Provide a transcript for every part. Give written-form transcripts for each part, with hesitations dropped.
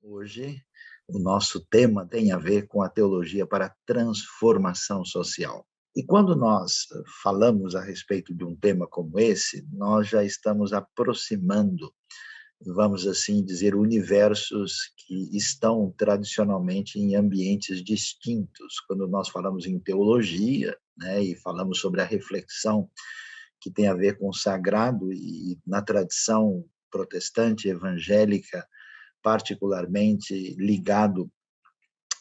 Hoje, o nosso tema tem a ver com a teologia para a transformação social. E quando nós falamos a respeito de um tema como esse, nós já estamos aproximando, vamos assim dizer, universos que estão tradicionalmente em ambientes distintos. Quando nós falamos em teologia, né, e falamos sobre a reflexão que tem a ver com o sagrado e na tradição protestante evangélica, particularmente ligado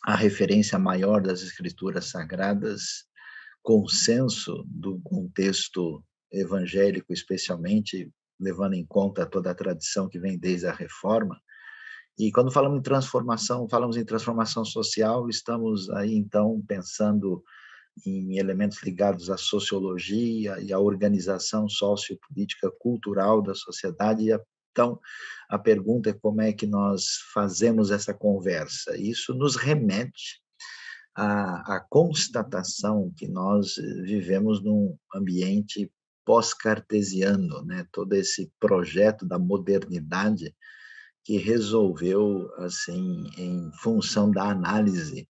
à referência maior das escrituras sagradas, consenso do contexto evangélico, especialmente levando em conta toda a tradição que vem desde a Reforma. E quando falamos em transformação social, estamos aí então pensando em elementos ligados à sociologia e à organização sociopolítica cultural da sociedade. Então, a pergunta é como é que nós fazemos essa conversa. Isso nos remete à constatação que nós vivemos num ambiente pós-cartesiano, né? Todo esse projeto da modernidade que resolveu, assim, em função da análise,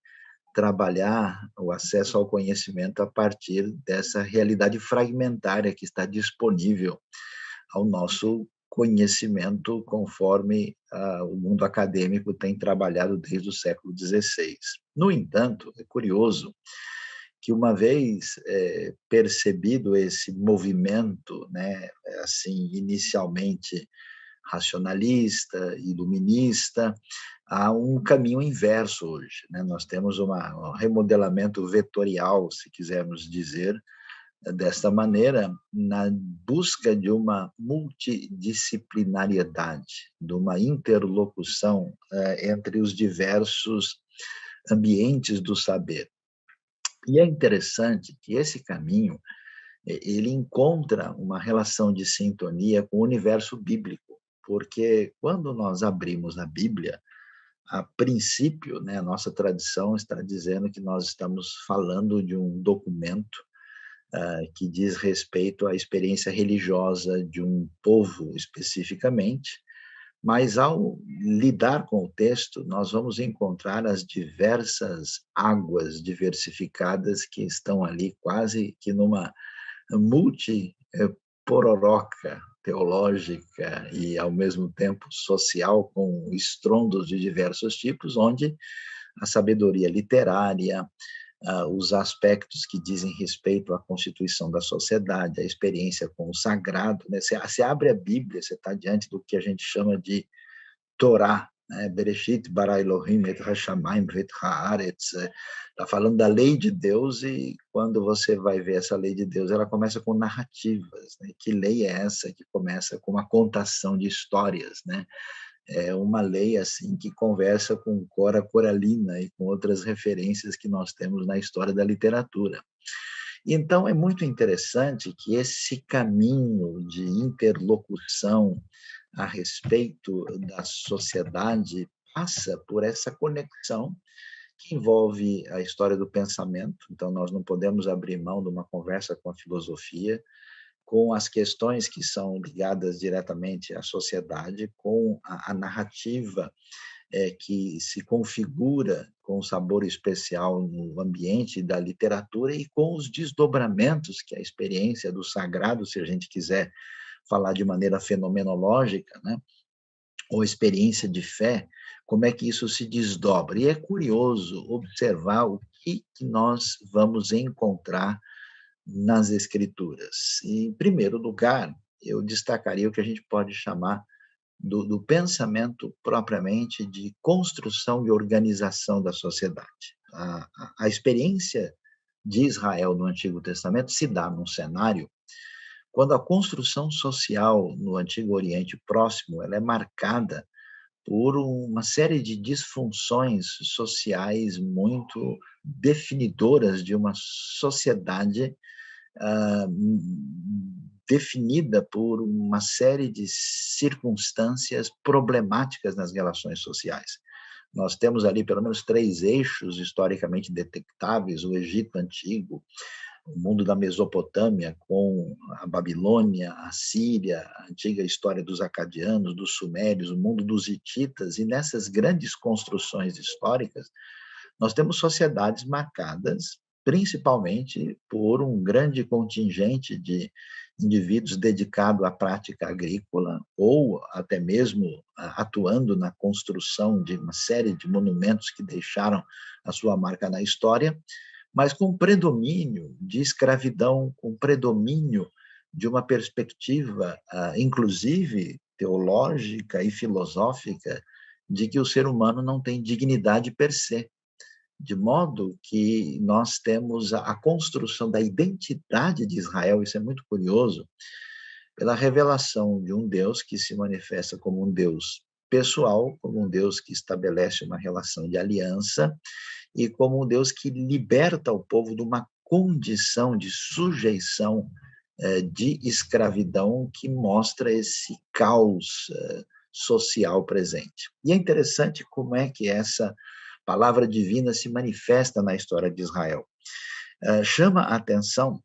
trabalhar o acesso ao conhecimento a partir dessa realidade fragmentária que está disponível ao nosso conhecimento, conforme o mundo acadêmico tem trabalhado desde o século XVI. No entanto, é curioso que uma vez percebido esse movimento, né, assim, inicialmente racionalista, iluminista, há um caminho inverso hoje, né? Nós temos um remodelamento vetorial, se quisermos dizer, desta maneira, na busca de uma multidisciplinariedade, de uma interlocução entre os diversos ambientes do saber. E é interessante que esse caminho ele encontra uma relação de sintonia com o universo bíblico, porque quando nós abrimos a Bíblia, a princípio, né, a nossa tradição está dizendo que nós estamos falando de um documento que diz respeito à experiência religiosa de um povo especificamente, mas ao lidar com o texto, nós vamos encontrar as diversas águas diversificadas que estão ali quase que numa multi-pororoca teológica e, ao mesmo tempo, social, com estrondos de diversos tipos, onde a sabedoria literária, os aspectos que dizem respeito à constituição da sociedade, a experiência com o sagrado, né? Você abre a Bíblia, você está diante do que a gente chama de Torá, né? Bereshit bara Elohim et hashamayim vet haaretz, está falando da lei de Deus, e quando você vai ver essa lei de Deus, ela começa com narrativas, né? Que lei é essa que começa com uma contação de histórias, né? É uma lei assim que conversa com Cora Coralina e com outras referências que nós temos na história da literatura. Então, é muito interessante que esse caminho de interlocução a respeito da sociedade passa por essa conexão que envolve a história do pensamento. Então, nós não podemos abrir mão de uma conversa com a filosofia, com as questões que são ligadas diretamente à sociedade, com a narrativa que se configura com um sabor especial no ambiente da literatura e com os desdobramentos que a experiência do sagrado, se a gente quiser falar de maneira fenomenológica, né, ou experiência de fé, como é que isso se desdobra. E é curioso observar o que nós vamos encontrar nas escrituras. E, em primeiro lugar, eu destacaria o que a gente pode chamar do pensamento propriamente de construção e organização da sociedade. A experiência de Israel no Antigo Testamento se dá num cenário quando a construção social no Antigo Oriente Próximo ela é marcada por uma série de disfunções sociais muito definidoras de uma sociedade ah, definida por uma série de circunstâncias problemáticas nas relações sociais. Nós temos ali pelo menos três eixos historicamente detectáveis: o Egito Antigo, o mundo da Mesopotâmia, com a Babilônia, a Síria, a antiga história dos acadianos, dos sumérios, o mundo dos hititas, e nessas grandes construções históricas, nós temos sociedades marcadas principalmente por um grande contingente de indivíduos dedicado à prática agrícola ou até mesmo atuando na construção de uma série de monumentos que deixaram a sua marca na história, mas com predomínio de escravidão, com predomínio de uma perspectiva, inclusive teológica e filosófica, de que o ser humano não tem dignidade per se, de modo que nós temos a construção da identidade de Israel, isso é muito curioso, pela revelação de um Deus que se manifesta como um Deus pessoal, como um Deus que estabelece uma relação de aliança e como um Deus que liberta o povo de uma condição de sujeição, de escravidão, que mostra esse caos social presente. E é interessante como é que essa palavra divina se manifesta na história de Israel. Chama a atenção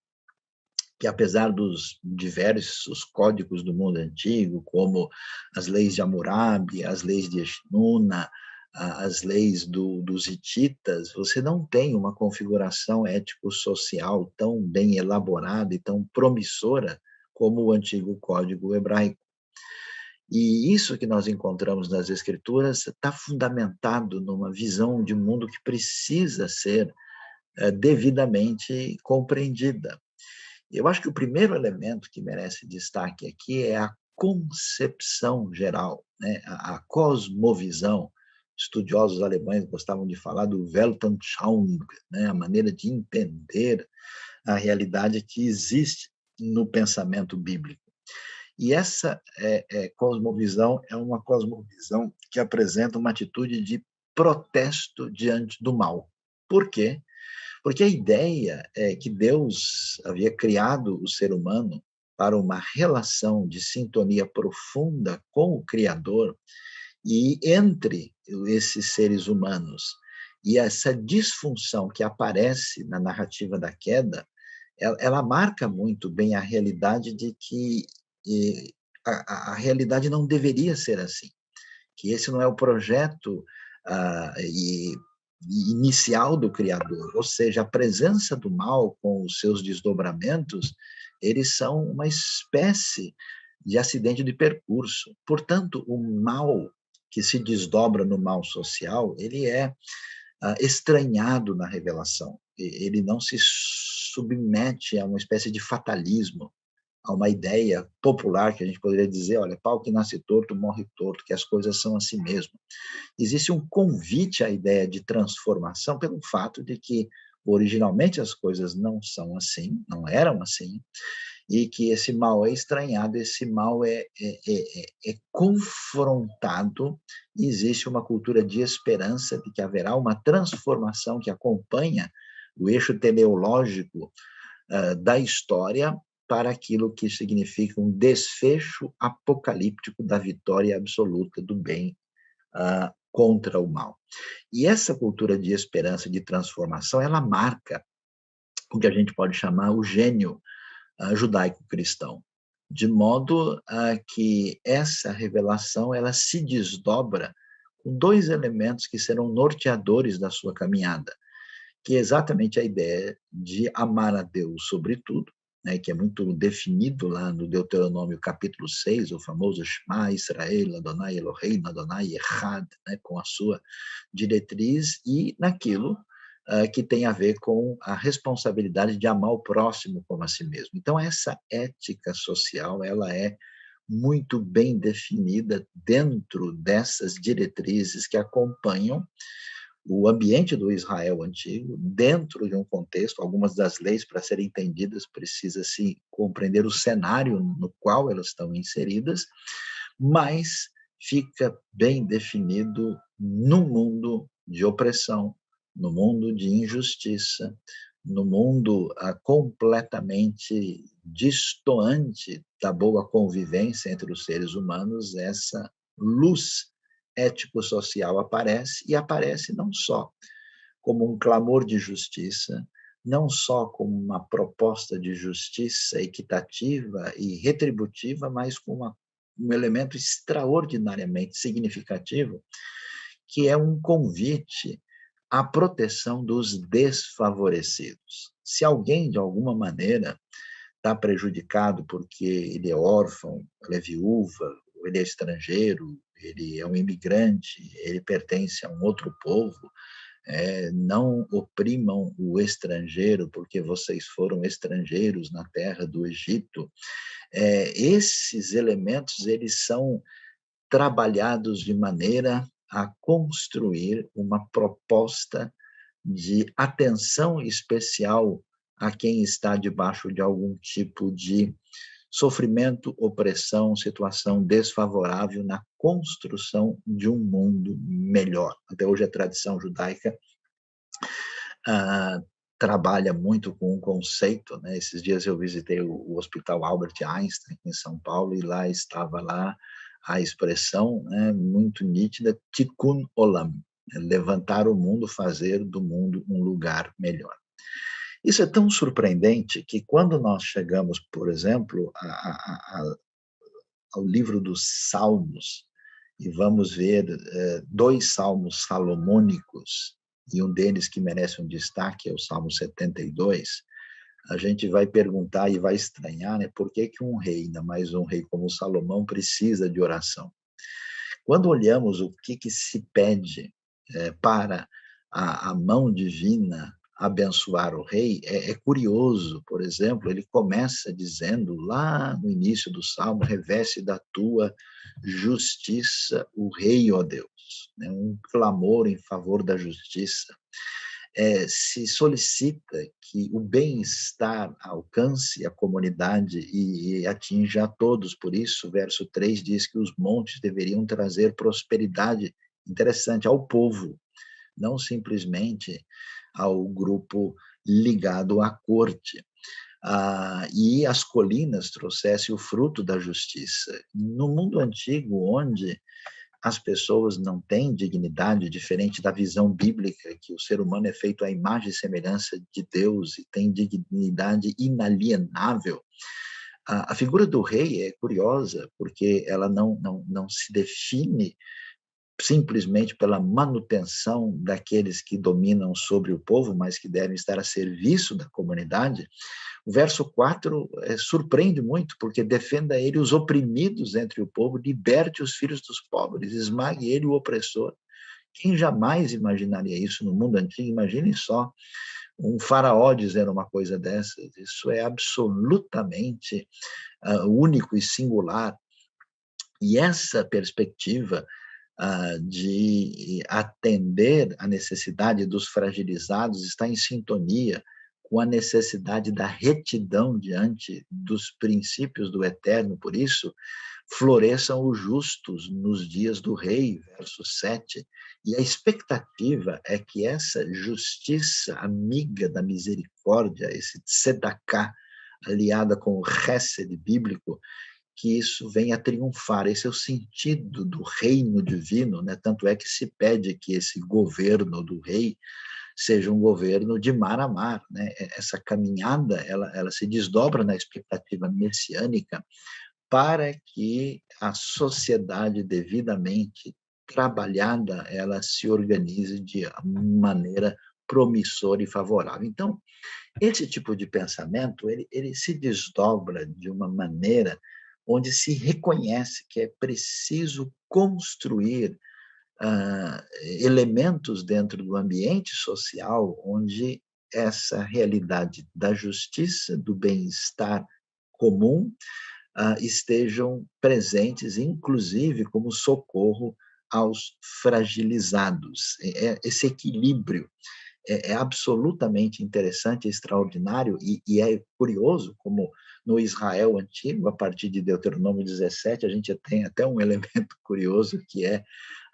que, apesar dos diversos códigos do mundo antigo, como as leis de Hammurabi, as leis de Eshnuna, as leis dos hititas, você não tem uma configuração ético-social tão bem elaborada e tão promissora como o antigo código hebraico. E isso que nós encontramos nas Escrituras está fundamentado numa visão de mundo que precisa ser devidamente compreendida. Eu acho que o primeiro elemento que merece destaque aqui é a concepção geral, né? A cosmovisão. Estudiosos alemães gostavam de falar do Weltanschauung, né? A maneira de entender a realidade que existe no pensamento bíblico. E essa cosmovisão é uma cosmovisão que apresenta uma atitude de protesto diante do mal. Por quê? Porque a ideia é que Deus havia criado o ser humano para uma relação de sintonia profunda com o Criador, e entre esses seres humanos e essa disfunção que aparece na narrativa da queda, ela marca muito bem a realidade de que a realidade não deveria ser assim, que esse não é o projeto inicial do Criador, ou seja, a presença do mal com os seus desdobramentos, eles são uma espécie de acidente de percurso. Portanto, o mal que se desdobra no mal social, ele é estranhado na revelação. Ele não se submete a uma espécie de fatalismo, a uma ideia popular que a gente poderia dizer, olha, pau que nasce torto, morre torto, que as coisas são assim mesmo. Existe um convite à ideia de transformação pelo fato de que, originalmente, as coisas não são assim, não eram assim, e que esse mal é estranhado, esse mal é confrontado, e existe uma cultura de esperança de que haverá uma transformação que acompanha o eixo teleológico da história para aquilo que significa um desfecho apocalíptico da vitória absoluta do bem contra o mal. E essa cultura de esperança, de transformação, ela marca o que a gente pode chamar o gênio judaico-cristão, de modo que essa revelação ela se desdobra com dois elementos que serão norteadores da sua caminhada, que é exatamente a ideia de amar a Deus sobre tudo, né, que é muito definido lá no Deuteronômio capítulo 6, o famoso Shema Israel, Adonai Eloheinu, Adonai Echad, né, com a sua diretriz, e naquilo que tem a ver com a responsabilidade de amar o próximo como a si mesmo. Então, essa ética social, ela é muito bem definida dentro dessas diretrizes que acompanham o ambiente do Israel antigo, dentro de um contexto. Algumas das leis, para serem entendidas, precisa-se compreender o cenário no qual elas estão inseridas, mas fica bem definido no mundo de opressão, no mundo de injustiça, no mundo completamente distoante da boa convivência entre os seres humanos, essa luz ético-social aparece, e aparece não só como um clamor de justiça, não só como uma proposta de justiça equitativa e retributiva, mas como um elemento extraordinariamente significativo, que é um convite à proteção dos desfavorecidos. Se alguém, de alguma maneira, está prejudicado porque ele é órfão, ele é viúva, ele é estrangeiro, ele é um imigrante, ele pertence a um outro povo, não oprimam o estrangeiro, porque vocês foram estrangeiros na terra do Egito. Esses elementos, eles são trabalhados de maneira a construir uma proposta de atenção especial a quem está debaixo de algum tipo de sofrimento, opressão, situação desfavorável na construção de um mundo melhor. Até hoje a tradição judaica ah, trabalha muito com um conceito, né? Esses dias eu visitei o Hospital Albert Einstein em São Paulo e lá estava lá a expressão, né, muito nítida, Tikkun Olam, né, levantar o mundo, fazer do mundo um lugar melhor. Isso é tão surpreendente que quando nós chegamos, por exemplo, ao livro dos Salmos, e vamos ver dois salmos salomônicos, e um deles que merece um destaque é o Salmo 72, a gente vai perguntar e vai estranhar, né, por que um rei, ainda mais um rei como Salomão, precisa de oração. Quando olhamos o que se pede para a mão divina abençoar o rei, é curioso, por exemplo, ele começa dizendo lá no início do Salmo, reveste da tua justiça o rei, ó Deus, né? Um clamor em favor da justiça. Se solicita que o bem-estar alcance a comunidade e atinja a todos. Por isso, o verso 3 diz que os montes deveriam trazer prosperidade, interessante, ao povo, não simplesmente ao grupo ligado à corte. E as colinas trouxessem o fruto da justiça. No mundo antigo, onde as pessoas não têm dignidade, diferente da visão bíblica, que o ser humano é feito à imagem e semelhança de Deus e tem dignidade inalienável. A figura do rei é curiosa, porque ela não se define simplesmente pela manutenção daqueles que dominam sobre o povo, mas que devem estar a serviço da comunidade. O verso 4 surpreende muito, porque defenda ele os oprimidos entre o povo, liberte os filhos dos pobres, esmague ele o opressor. Quem jamais imaginaria isso no mundo antigo? Imagine só um faraó dizendo uma coisa dessas. Isso é absolutamente único e singular. E essa perspectiva de atender a necessidade dos fragilizados está em sintonia com a necessidade da retidão diante dos princípios do eterno. Por isso, floresçam os justos nos dias do rei, verso 7. E a expectativa é que essa justiça amiga da misericórdia, esse tzedakah, aliada com o hesed bíblico, que isso venha a triunfar. Esse é o sentido do reino divino, né? Tanto é que se pede que esse governo do rei seja um governo de mar a mar, né? Essa caminhada, ela se desdobra na expectativa messiânica para que a sociedade devidamente trabalhada, ela se organize de maneira promissora e favorável. Então, esse tipo de pensamento, ele se desdobra de uma maneira onde se reconhece que é preciso construir elementos dentro do ambiente social onde essa realidade da justiça, do bem-estar comum, estejam presentes, inclusive como socorro aos fragilizados. Esse equilíbrio é absolutamente interessante, extraordinário, e é curioso como no Israel antigo, a partir de Deuteronômio 17, a gente tem até um elemento curioso, que é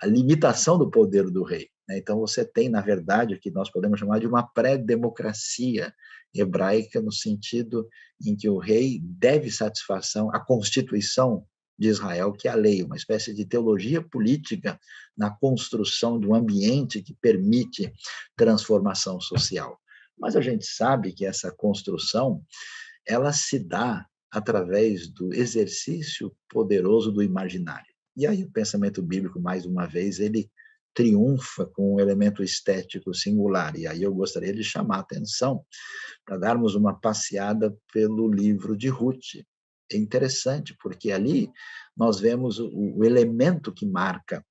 a limitação do poder do rei. Então, você tem, na verdade, o que nós podemos chamar de uma pré-democracia hebraica, no sentido em que o rei deve satisfação à Constituição de Israel, que é a lei, uma espécie de teologia política na construção de um ambiente que permite transformação social. Mas a gente sabe que essa construção, ela se dá através do exercício poderoso do imaginário. E aí o pensamento bíblico, mais uma vez, ele triunfa com um elemento estético singular. E aí eu gostaria de chamar a atenção para darmos uma passeada pelo livro de Ruth. É interessante, porque ali nós vemos o elemento que marca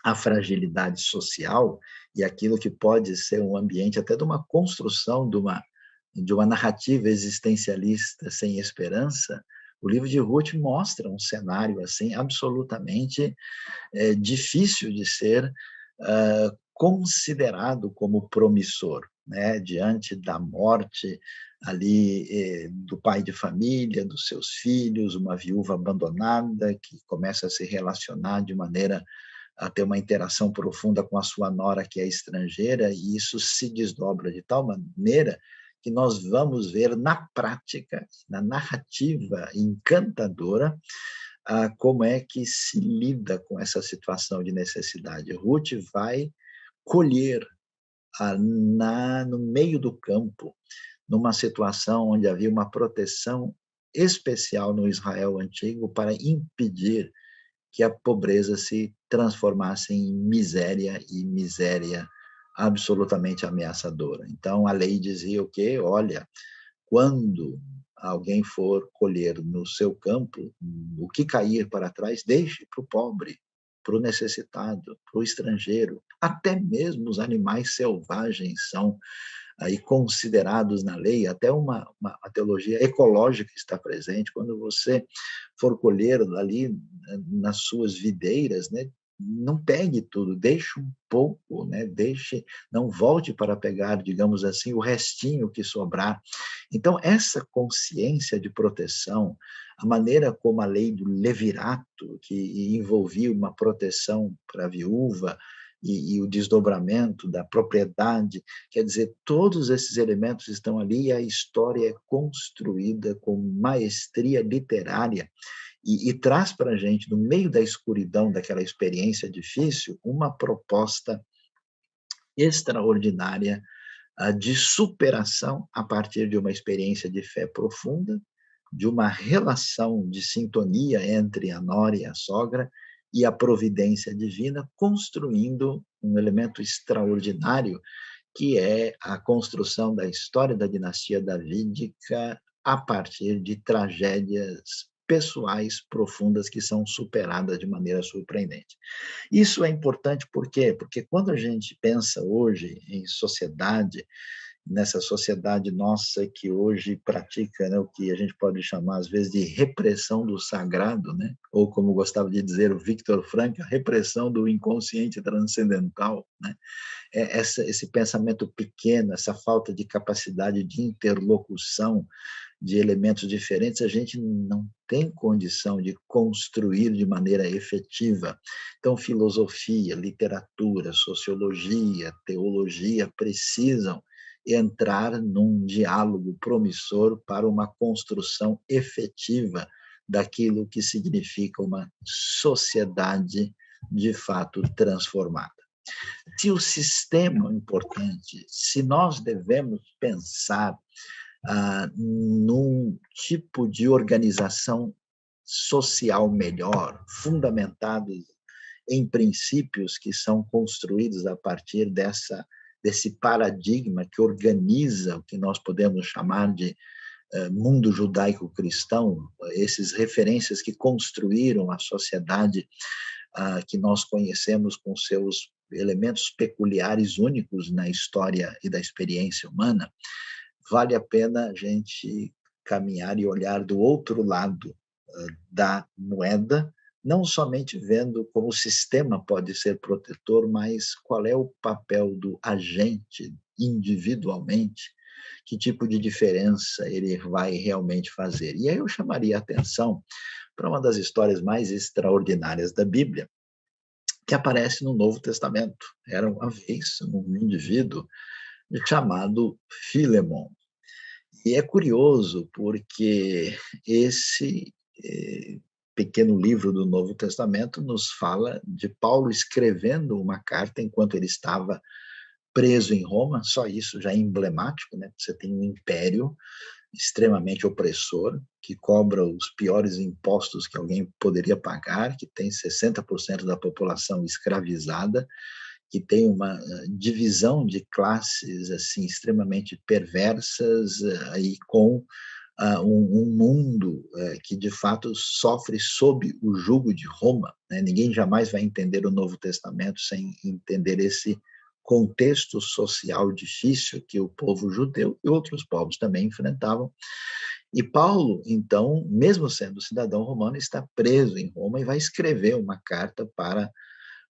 a fragilidade social e aquilo que pode ser um ambiente até de uma construção de uma narrativa existencialista sem esperança. O livro de Ruth mostra um cenário assim absolutamente difícil de ser considerado como promissor, né? Diante da morte ali do pai de família, dos seus filhos, uma viúva abandonada que começa a se relacionar de maneira a ter uma interação profunda com a sua nora, que é estrangeira, e isso se desdobra de tal maneira que nós vamos ver na prática, na narrativa encantadora, como é que se lida com essa situação de necessidade. Ruth vai colher no meio do campo, numa situação onde havia uma proteção especial no Israel antigo para impedir que a pobreza se transformasse em miséria, e miséria absolutamente ameaçadora. Então, a lei dizia o quê? Olha, quando alguém for colher no seu campo, o que cair para trás, deixe para o pobre, para o necessitado, para o estrangeiro. Até mesmo os animais selvagens são aí considerados na lei, até uma teologia ecológica está presente. Quando você for colher ali nas suas videiras, né, não pegue tudo, deixe um pouco, né, não volte para pegar, digamos assim, o restinho que sobrar. Então, essa consciência de proteção, a maneira como a lei do levirato, que envolvia uma proteção para a viúva, e o desdobramento da propriedade, quer dizer, todos esses elementos estão ali e a história é construída com maestria literária e traz para a gente, no meio da escuridão daquela experiência difícil, uma proposta extraordinária de superação a partir de uma experiência de fé profunda, de uma relação de sintonia entre a nora e a sogra e a providência divina, construindo um elemento extraordinário que é a construção da história da dinastia davídica a partir de tragédias pessoais profundas que são superadas de maneira surpreendente. Isso é importante por quê? Porque quando a gente pensa hoje em sociedade, nessa sociedade nossa que hoje pratica, né, o que a gente pode chamar às vezes de repressão do sagrado, né? Ou como gostava de dizer o Viktor Frankl, a repressão do inconsciente transcendental, né? Esse pensamento pequeno, essa falta de capacidade de interlocução de elementos diferentes, a gente não tem condição de construir de maneira efetiva. Então, filosofia, literatura, sociologia, teologia precisam entrar num diálogo promissor para uma construção efetiva daquilo que significa uma sociedade de fato transformada. Se o sistema é importante, se nós devemos pensar num tipo de organização social melhor, fundamentado em princípios que são construídos a partir desse paradigma que organiza o que nós podemos chamar de mundo judaico-cristão, esses referências que construíram a sociedade que nós conhecemos com seus elementos peculiares únicos na história e da experiência humana, vale a pena a gente caminhar e olhar do outro lado da moeda, não somente vendo como o sistema pode ser protetor, mas qual é o papel do agente individualmente, que tipo de diferença ele vai realmente fazer. E aí eu chamaria a atenção para uma das histórias mais extraordinárias da Bíblia, que aparece no Novo Testamento. Era uma vez um indivíduo chamado Filemon. E é curioso porque esse pequeno livro do Novo Testamento nos fala de Paulo escrevendo uma carta enquanto ele estava preso em Roma, só isso já é emblemático, né? Você tem um império extremamente opressor, que cobra os piores impostos que alguém poderia pagar, que tem 60% da população escravizada, que tem uma divisão de classes assim extremamente perversas e com um mundo que de fato sofre sob o jugo de Roma, né? Ninguém jamais vai entender o Novo Testamento sem entender esse contexto social difícil que o povo judeu e outros povos também enfrentavam. E Paulo, então, mesmo sendo cidadão romano, está preso em Roma e vai escrever uma carta para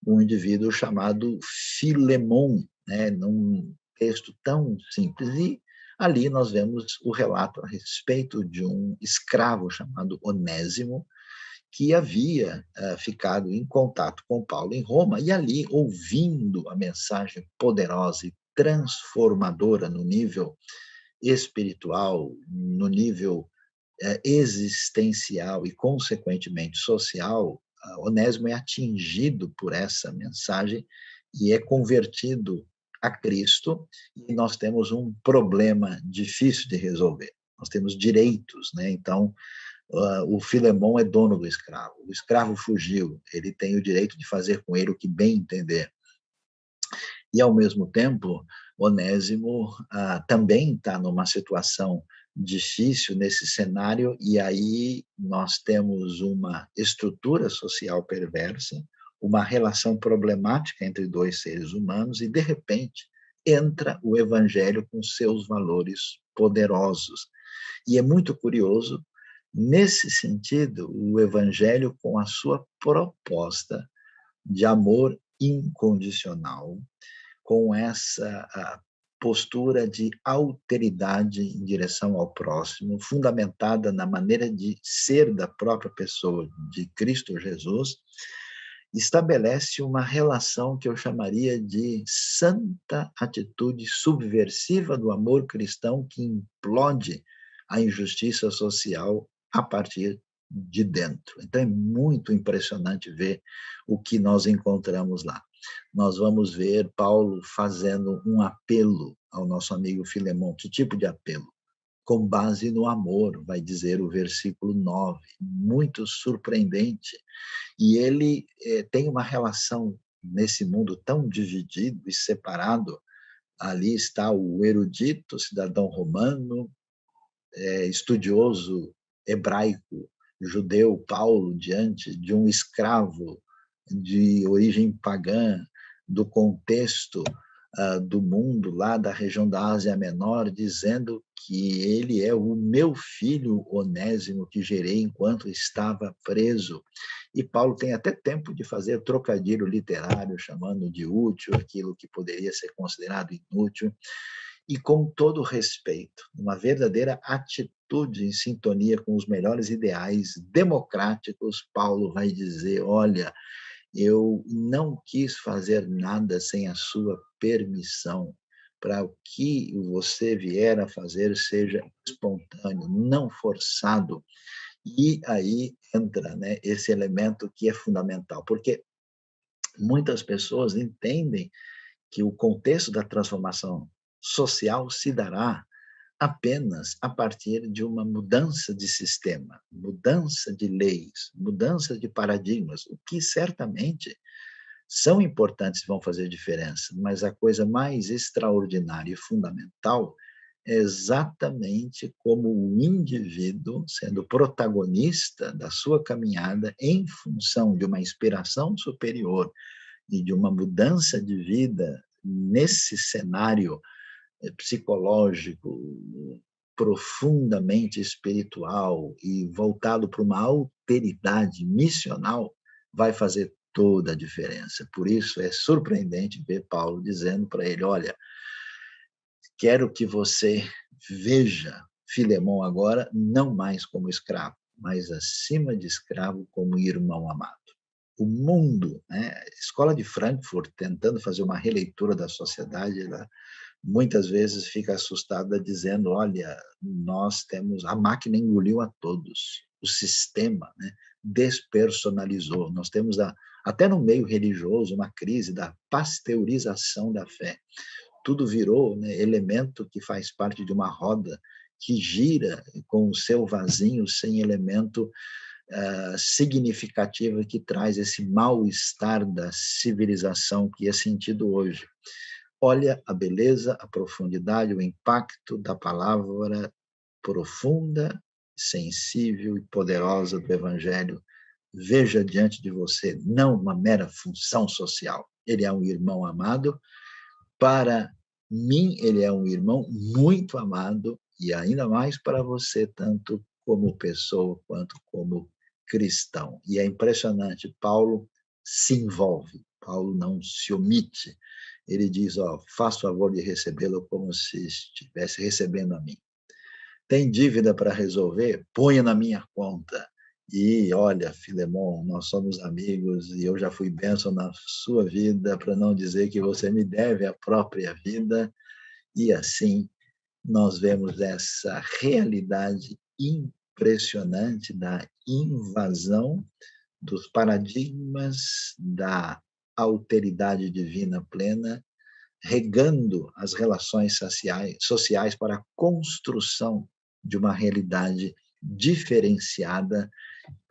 um indivíduo chamado Filemon, né, num texto tão simples. E ali nós vemos o relato a respeito de um escravo chamado Onésimo, que havia ficado em contato com Paulo em Roma, e ali, ouvindo a mensagem poderosa e transformadora no nível espiritual, no nível existencial e, consequentemente, social, Onésimo é atingido por essa mensagem e é convertido a Cristo, e nós temos um problema difícil de resolver. Nós temos direitos, né? Então, o Filemon é dono do escravo. O escravo fugiu, ele tem o direito de fazer com ele o que bem entender. E, ao mesmo tempo, Onésimo também está numa situação difícil nesse cenário, e aí nós temos uma estrutura social perversa, uma relação problemática entre dois seres humanos, e, de repente, entra o evangelho com seus valores poderosos. E é muito curioso, nesse sentido, o evangelho com a sua proposta de amor incondicional, com essa postura de alteridade em direção ao próximo, fundamentada na maneira de ser da própria pessoa de Cristo Jesus, estabelece uma relação que eu chamaria de santa atitude subversiva do amor cristão que implode a injustiça social a partir de dentro. Então é muito impressionante ver o que nós encontramos lá. Nós vamos ver Paulo fazendo um apelo ao nosso amigo Filemon. Que tipo de apelo? Com base no amor, vai dizer o versículo 9, muito surpreendente. E ele tem uma relação nesse mundo tão dividido e separado. Ali está o erudito cidadão romano, estudioso hebraico, judeu, Paulo, diante de um escravo de origem pagã, do contexto do mundo, lá da região da Ásia Menor, dizendo que ele é o meu filho Onésimo que gerei enquanto estava preso. E Paulo tem até tempo de fazer trocadilho literário, chamando de útil aquilo que poderia ser considerado inútil, e com todo respeito, uma verdadeira atitude em sintonia com os melhores ideais democráticos, Paulo vai dizer: olha, eu não quis fazer nada sem a sua permissão, para o que você vier a fazer seja espontâneo, não forçado. E aí entra, né, esse elemento que é fundamental, porque muitas pessoas entendem que o contexto da transformação social se dará apenas a partir de uma mudança de sistema, mudança de leis, mudança de paradigmas, o que certamente são importantes e vão fazer diferença, mas a coisa mais extraordinária e fundamental é exatamente como o indivíduo, sendo protagonista da sua caminhada em função de uma inspiração superior e de uma mudança de vida nesse cenário psicológico, profundamente espiritual e voltado para uma alteridade missional, vai fazer toda a diferença. Por isso é surpreendente ver Paulo dizendo para ele: olha, quero que você veja Filemon agora não mais como escravo, mas acima de escravo como irmão amado. O mundo, né? A Escola de Frankfurt, tentando fazer uma releitura da sociedade, ela muitas vezes fica assustada dizendo: olha, nós temos, a máquina engoliu a todos, o sistema, né, despersonalizou. Nós temos até no meio religioso uma crise da pasteurização da fé. tudo virou, né, elemento que faz parte de uma roda que gira com o seu vazio, sem elemento significativo que traz esse mal-estar da civilização que é sentido hoje. Olha a beleza, a profundidade, o impacto da palavra profunda, sensível e poderosa do Evangelho. Veja diante de você não uma mera função social. Ele é um irmão amado. Para mim, ele é um irmão muito amado, e ainda mais para você, tanto como pessoa quanto como cristão. E é impressionante, Paulo se envolve, Paulo não se omite. Ele diz, faz favor de recebê-lo como se estivesse recebendo a mim. Tem dívida para resolver? Ponha na minha conta. E olha, Filemon, nós somos amigos e eu já fui bênção na sua vida, para não dizer que você me deve a própria vida. E assim nós vemos essa realidade impressionante da invasão dos paradigmas da alteridade divina plena, regando as relações sociais para a construção de uma realidade diferenciada,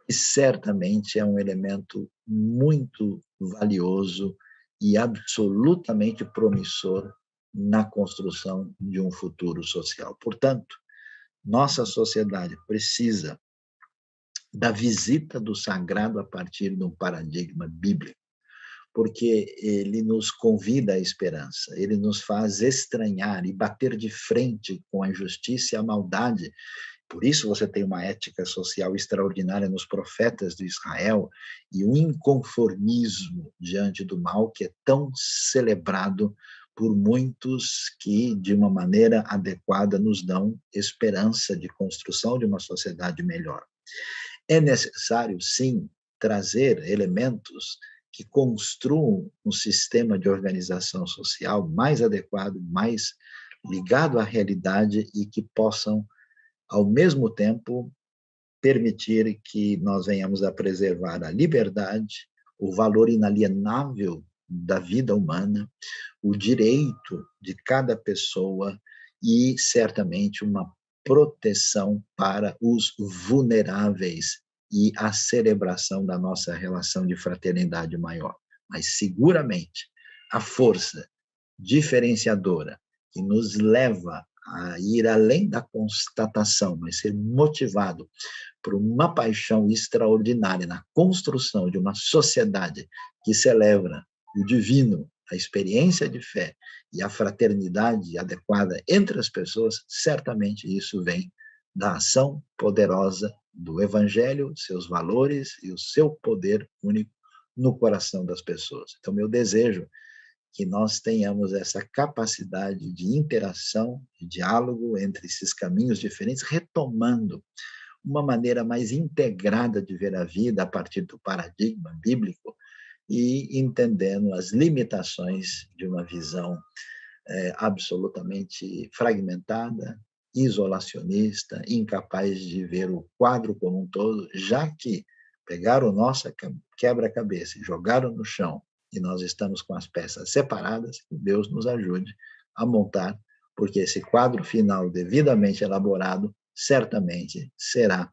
e certamente é um elemento muito valioso e absolutamente promissor na construção de um futuro social. Portanto, nossa sociedade precisa da visita do sagrado a partir de um paradigma bíblico, porque ele nos convida à esperança, ele nos faz estranhar e bater de frente com a injustiça e a maldade. Por isso você tem uma ética social extraordinária nos profetas de Israel e um inconformismo diante do mal que é tão celebrado por muitos que, de uma maneira adequada, nos dão esperança de construção de uma sociedade melhor. É necessário, sim, trazer elementos que construam um sistema de organização social mais adequado, mais ligado à realidade e que possam, ao mesmo tempo, permitir que nós venhamos a preservar a liberdade, o valor inalienável da vida humana, o direito de cada pessoa e, certamente, uma proteção para os vulneráveis e a celebração da nossa relação de fraternidade maior. Mas, seguramente, a força diferenciadora que nos leva a ir além da constatação, mas ser motivado por uma paixão extraordinária na construção de uma sociedade que celebra o divino, a experiência de fé e a fraternidade adequada entre as pessoas, certamente isso vem da ação poderosa do Evangelho, seus valores e o seu poder único no coração das pessoas. Então, meu desejo que nós tenhamos essa capacidade de interação, de diálogo entre esses caminhos diferentes, retomando uma maneira mais integrada de ver a vida a partir do paradigma bíblico e entendendo as limitações de uma visão absolutamente fragmentada, isolacionista, incapaz de ver o quadro como um todo, já que pegaram nossa quebra-cabeça e jogaram no chão e nós estamos com as peças separadas, que Deus nos ajude a montar, porque esse quadro final devidamente elaborado certamente será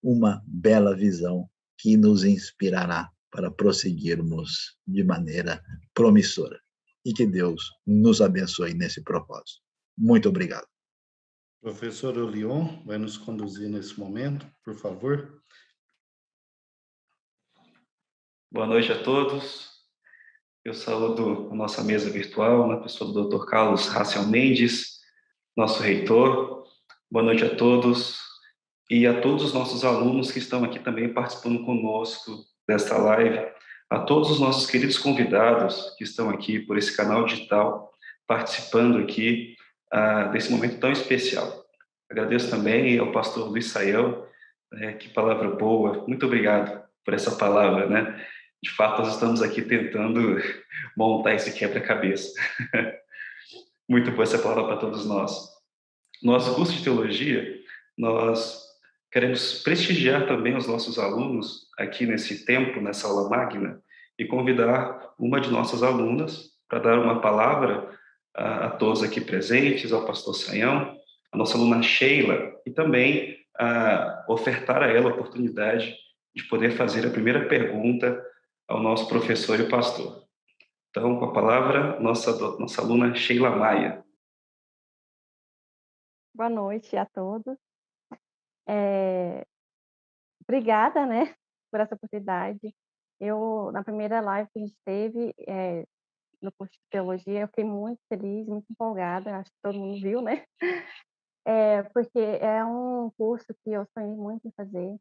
uma bela visão que nos inspirará para prosseguirmos de maneira promissora. E que Deus nos abençoe nesse propósito. Muito obrigado. Professor Olion vai nos conduzir nesse momento, por favor. Boa noite a todos. Eu saúdo a nossa mesa virtual, na pessoa do Dr. Carlos Raciel Mendes, nosso reitor. Boa noite a todos e a todos os nossos alunos que estão aqui também participando conosco desta live, a todos os nossos queridos convidados que estão aqui por esse canal digital, participando aqui desse momento tão especial. Agradeço também ao pastor Luiz Saião, que palavra boa, muito obrigado por essa palavra, né? De fato, nós estamos aqui tentando montar esse quebra-cabeça. Muito boa essa palavra para todos nós. Nosso curso de teologia, nós queremos prestigiar também os nossos alunos aqui nesse tempo, nessa aula magna, e convidar uma de nossas alunas para dar uma palavra a todos aqui presentes, ao pastor Sayão, a nossa aluna Sheila, e também ofertar a ela a oportunidade de poder fazer a primeira pergunta ao nosso professor e pastor. Então, com a palavra, nossa aluna Sheila Maia. Boa noite a todos. Obrigada, né, por essa oportunidade. Na primeira live que a gente teve, no curso de teologia, eu fiquei muito feliz, muito empolgada, acho que todo mundo viu, né? Porque é um curso que eu sonhei muito em fazer,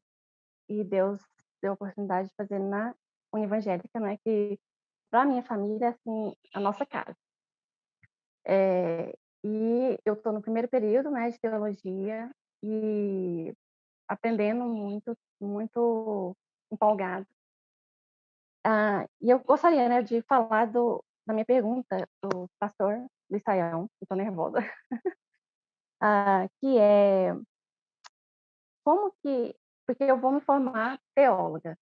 e Deus deu a oportunidade de fazer na União Evangélica, né, que para a minha família é, assim, a nossa casa. E eu estou no primeiro período, né, de teologia, e aprendendo muito, muito empolgada. E eu gostaria, né, de falar da minha pergunta do pastor Luiz Saião, estou nervosa, que é como que, porque eu vou me formar teóloga,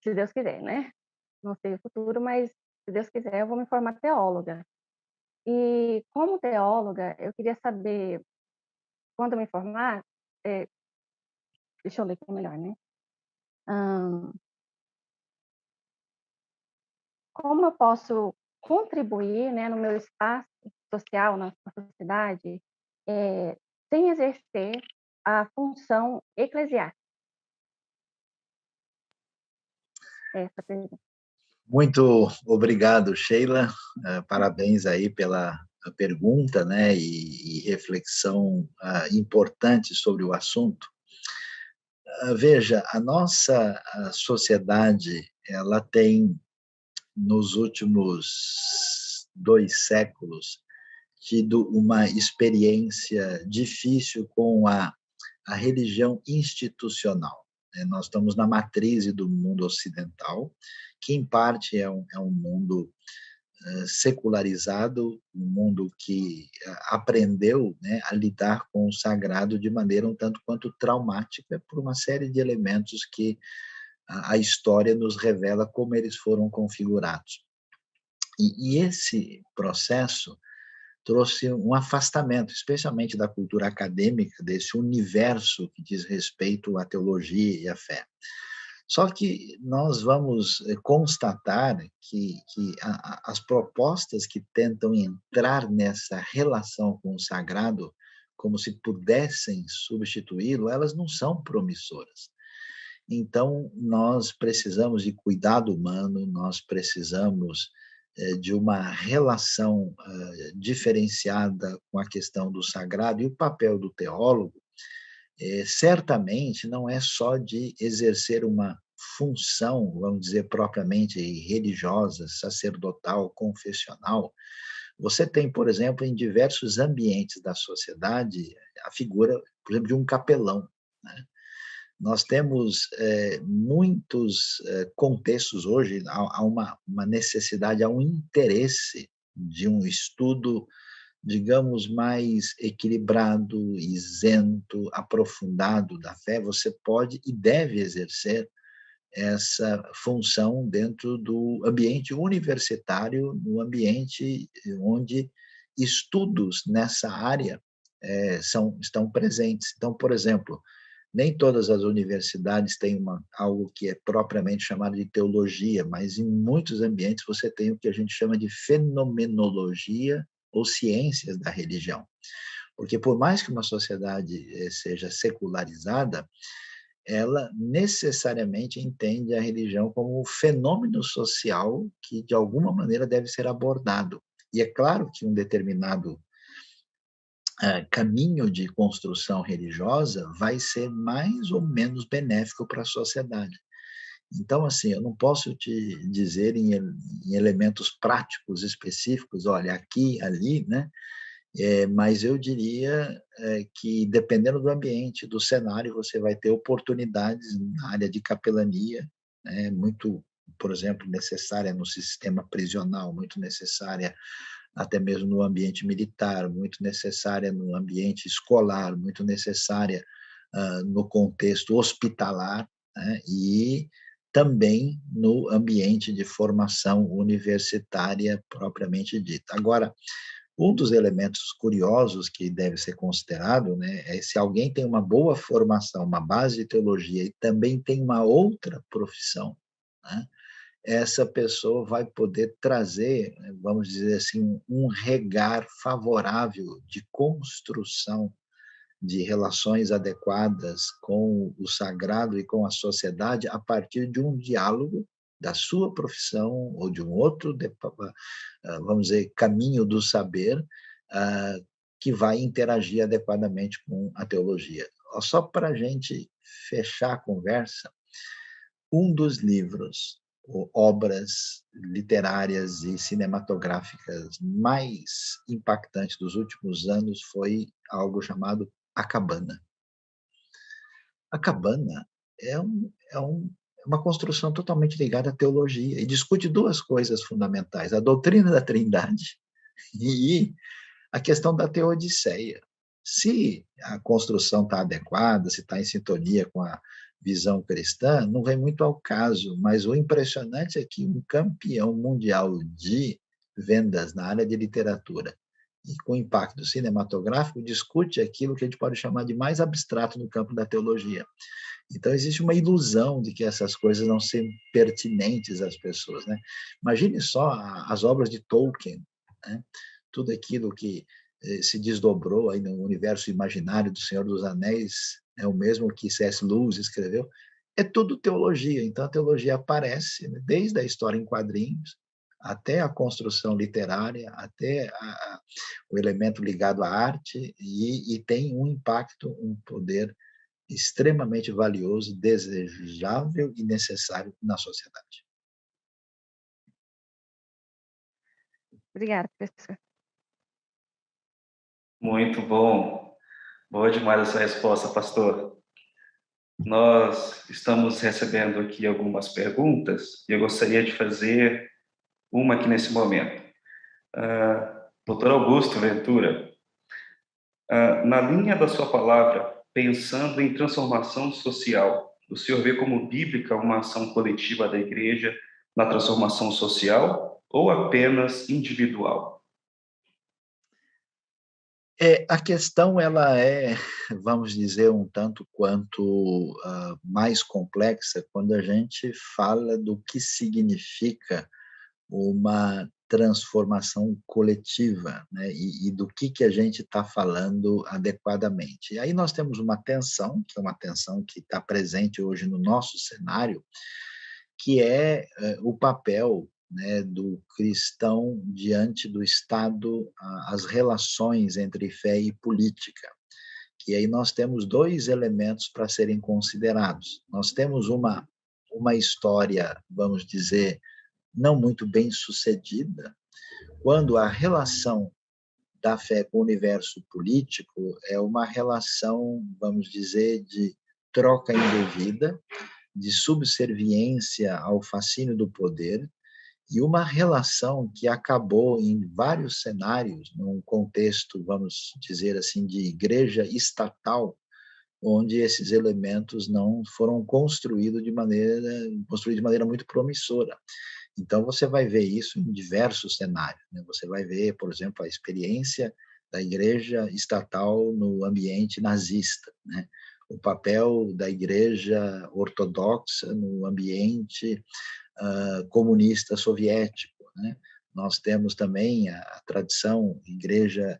se Deus quiser, né? Não sei o futuro, mas se Deus quiser, eu vou me formar teóloga. E como teóloga, eu queria saber, quando eu me formar, deixa eu ler aqui melhor, né? Como eu posso contribuir, né, no meu espaço social, na sociedade, sem exercer a função eclesiástica? Essa pergunta. Muito obrigado, Sheila. Parabéns aí pela pergunta, né, e reflexão importante sobre o assunto. Veja, a nossa sociedade, ela tem, nos últimos 2 séculos, tido uma experiência difícil com a religião institucional, né? Nós estamos na matriz do mundo ocidental, que em parte é um mundo secularizado, um mundo que aprendeu, né, a lidar com o sagrado de maneira um tanto quanto traumática por uma série de elementos que a história nos revela como eles foram configurados. E esse processo trouxe um afastamento, especialmente da cultura acadêmica, desse universo que diz respeito à teologia e à fé. Só que nós vamos constatar que as propostas que tentam entrar nessa relação com o sagrado, como se pudessem substituí-lo, elas não são promissoras. Então, nós precisamos de cuidado humano, nós precisamos de uma relação diferenciada com a questão do sagrado, e o papel do teólogo certamente não é só de exercer uma função, vamos dizer, propriamente religiosa, sacerdotal, confessional. Você tem, por exemplo, em diversos ambientes da sociedade, a figura, por exemplo, de um capelão, né? Nós temos muitos contextos hoje, há uma necessidade, há um interesse de um estudo, digamos, mais equilibrado, isento, aprofundado da fé. Você pode e deve exercer essa função dentro do ambiente universitário, no ambiente onde estudos nessa área estão presentes. Então, por exemplo, nem todas as universidades têm algo que é propriamente chamado de teologia, mas em muitos ambientes você tem o que a gente chama de fenomenologia ou ciências da religião. Porque por mais que uma sociedade seja secularizada, ela necessariamente entende a religião como um fenômeno social que, de alguma maneira, deve ser abordado. E é claro que um determinado caminho de construção religiosa vai ser mais ou menos benéfico para a sociedade. Então, assim, eu não posso te dizer em elementos práticos específicos, olha, aqui, ali, né? Mas eu diria que, dependendo do ambiente, do cenário, você vai ter oportunidades na área de capelania, né, muito, por exemplo, necessária no sistema prisional, muito necessária até mesmo no ambiente militar, muito necessária no ambiente escolar, muito necessária no contexto hospitalar, né, e também no ambiente de formação universitária propriamente dita. Agora, um dos elementos curiosos que deve ser considerado, né, é se alguém tem uma boa formação, uma base de teologia e também tem uma outra profissão, né, essa pessoa vai poder trazer, vamos dizer assim, um regar favorável de construção de relações adequadas com o sagrado e com a sociedade a partir de um diálogo da sua profissão ou de um outro, vamos dizer, caminho do saber, que vai interagir adequadamente com a teologia. Só para a gente fechar a conversa, um dos livros, ou obras literárias e cinematográficas mais impactantes dos últimos anos foi algo chamado A Cabana. A Cabana é uma construção totalmente ligada à teologia e discute duas coisas fundamentais: a doutrina da Trindade e a questão da teodiceia. Se a construção está adequada, se está em sintonia com a visão cristã, não vem muito ao caso, mas o impressionante é que um campeão mundial de vendas na área de literatura e com impacto cinematográfico discute aquilo que a gente pode chamar de mais abstrato no campo da teologia. Então, existe uma ilusão de que essas coisas não são pertinentes às pessoas, né? Imagine só as obras de Tolkien, né? Tudo aquilo que se desdobrou aí no universo imaginário do Senhor dos Anéis, é o mesmo que C.S. Lewis escreveu, é tudo teologia. Então, a teologia aparece, né, desde a história em quadrinhos, até a construção literária, até o elemento ligado à arte, e tem um impacto, um poder extremamente valioso, desejável e necessário na sociedade. Obrigada, professor. Muito bom. Boa demais essa resposta, pastor. Nós estamos recebendo aqui algumas perguntas e eu gostaria de fazer uma aqui nesse momento. Doutor Augusto Ventura, na linha da sua palavra, pensando em transformação social, o senhor vê como bíblica uma ação coletiva da igreja na transformação social ou apenas individual? A questão ela é, vamos dizer, um tanto quanto mais complexa quando a gente fala do que significa uma transformação coletiva, né? E do que a gente está falando adequadamente. E aí nós temos uma tensão, que é uma tensão que está presente hoje no nosso cenário, que é o papel, né, do cristão diante do Estado, as relações entre fé e política. E aí nós temos dois elementos para serem considerados. Nós temos uma história, vamos dizer, não muito bem sucedida, quando a relação da fé com o universo político é uma relação, vamos dizer, de troca indevida, de subserviência ao fascínio do poder, e uma relação que acabou em vários cenários, num contexto, vamos dizer assim, de igreja estatal, onde esses elementos não foram construídos de maneira muito promissora. Então, você vai ver isso em diversos cenários, né? Você vai ver, por exemplo, a experiência da igreja estatal no ambiente nazista, né? O papel da igreja ortodoxa no ambiente comunista soviético, né? Nós temos também a tradição igreja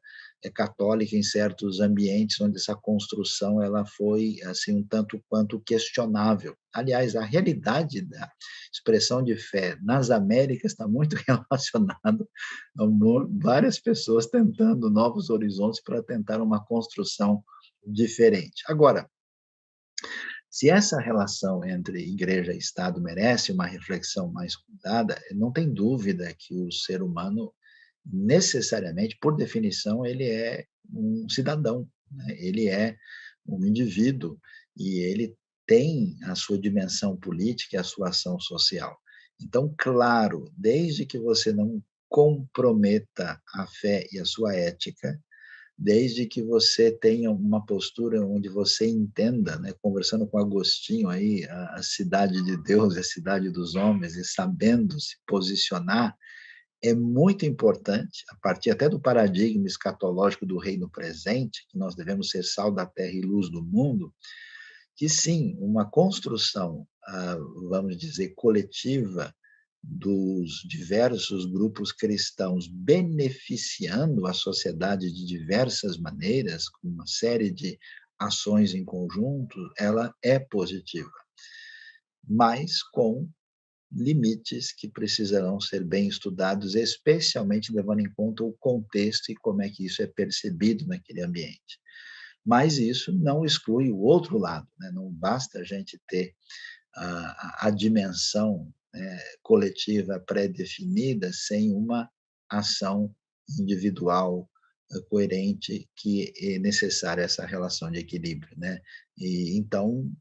católica em certos ambientes onde essa construção ela foi assim um tanto quanto questionável. Aliás, a realidade da expressão de fé nas Américas está muito relacionado a várias pessoas tentando novos horizontes para tentar uma construção diferente. Agora, se essa relação entre igreja e Estado merece uma reflexão mais cuidada, não tem dúvida que o ser humano, necessariamente, por definição, ele é um cidadão, né? Ele é um indivíduo e ele tem a sua dimensão política e a sua ação social. Então, claro, desde que você não comprometa a fé e a sua ética, desde que você tenha uma postura onde você entenda, né, conversando com Agostinho aí, a cidade de Deus, a cidade dos homens, e sabendo se posicionar, é muito importante, a partir até do paradigma escatológico do reino presente, que nós devemos ser sal da terra e luz do mundo, que sim, uma construção, vamos dizer, coletiva dos diversos grupos cristãos beneficiando a sociedade de diversas maneiras, com uma série de ações em conjunto, ela é positiva, mas com limites que precisarão ser bem estudados, especialmente levando em conta o contexto e como é que isso é percebido naquele ambiente. Mas isso não exclui o outro lado, né? Não basta a gente ter a dimensão, né, coletiva pré-definida sem uma ação individual coerente que é necessária essa relação de equilíbrio, né? E então,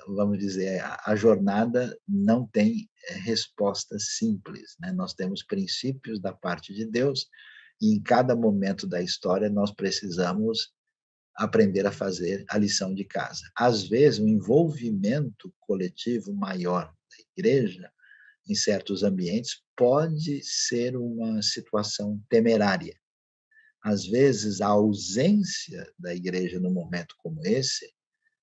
vamos dizer, a jornada não tem resposta simples, né? Nós temos princípios da parte de Deus e em cada momento da história nós precisamos aprender a fazer a lição de casa. Às vezes, o envolvimento coletivo maior da igreja em certos ambientes pode ser uma situação temerária. Às vezes, a ausência da igreja num momento como esse,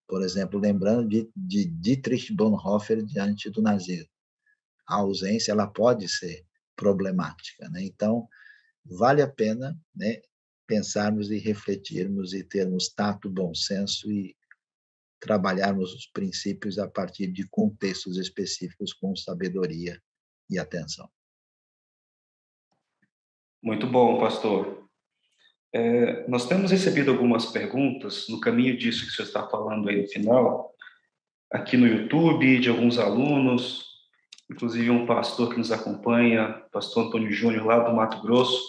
por exemplo, lembrando de Dietrich Bonhoeffer diante do nazismo, a ausência ela pode ser problemática, né? Então, vale a pena, né, pensarmos e refletirmos e termos tato, bom senso e trabalharmos os princípios a partir de contextos específicos com sabedoria e atenção. Muito bom, pastor. Nós temos recebido algumas perguntas no caminho disso que o senhor está falando aí no final, aqui no YouTube, de alguns alunos, inclusive um pastor que nos acompanha, pastor Antônio Júnior, lá do Mato Grosso,